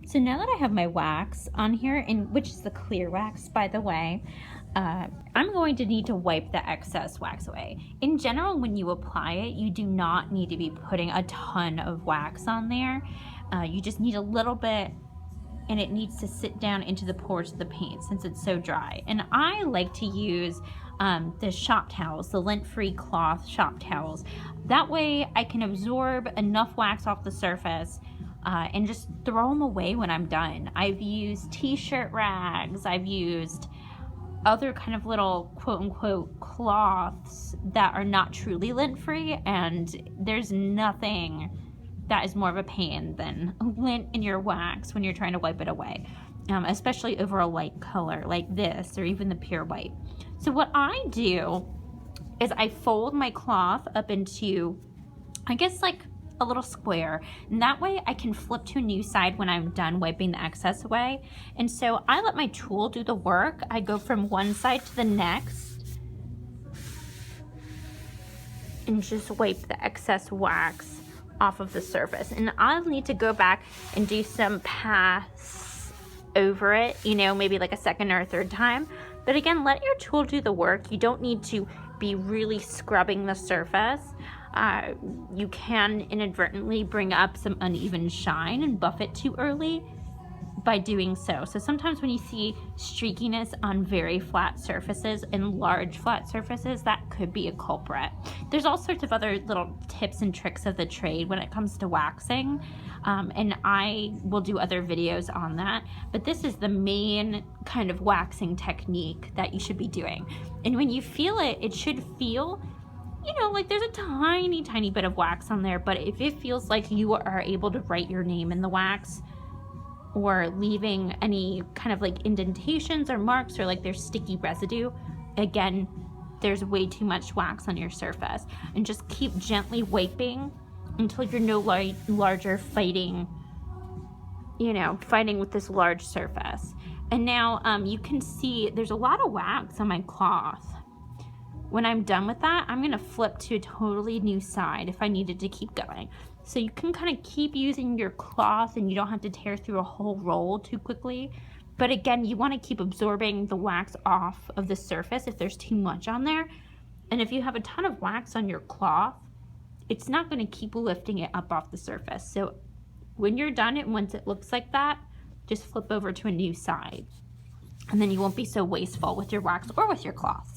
So now that I have my wax on here, and which is the clear wax, by the way, I'm going to need to wipe the excess wax away. In general, when you apply it, you do not need to be putting a ton of wax on there. You just need a little bit, and it needs to sit down into the pores of the paint since it's so dry. And I like to use the shop towels, the lint-free cloth shop towels. That way I can absorb enough wax off the surface and just throw them away when I'm done. I've used t-shirt rags, I've used other kind of little quote-unquote cloths that are not truly lint-free, and there's nothing that is more of a pain than lint in your wax when you're trying to wipe it away, especially over a light color like this or even the pure white. So what I do is I fold my cloth up into, I guess, like a little square, and that way I can flip to a new side when I'm done wiping the excess away. And so I let my tool do the work. I go from one side to the next and just wipe the excess wax off of the surface. And I'll need to go back and do some pass over it, you know, maybe like a second or a third time. But again, let your tool do the work. You don't need to be really scrubbing the surface. You can inadvertently bring up some uneven shine and buff it too early by doing so. So sometimes when you see streakiness on very flat surfaces and large flat surfaces, that could be a culprit. There's all sorts of other little tips and tricks of the trade when it comes to waxing, and I will do other videos on that, but this is the main kind of waxing technique that you should be doing. And when you feel it, it should feel, you know, like there's a tiny bit of wax on there, but if it feels like you are able to write your name in the wax, or leaving any kind of like indentations or marks, or like there's sticky residue, again, there's way too much wax on your surface. And just keep gently wiping until you're no larger fighting with this large surface. And now you can see there's a lot of wax on my cloth. When I'm done with that, I'm gonna flip to a totally new side if I needed to keep going. So you can kind of keep using your cloth and you don't have to tear through a whole roll too quickly. But again, you want to keep absorbing the wax off of the surface if there's too much on there. And if you have a ton of wax on your cloth, it's not going to keep lifting it up off the surface. So when you're done and once it looks like that, just flip over to a new side. And then you won't be so wasteful with your wax or with your cloth.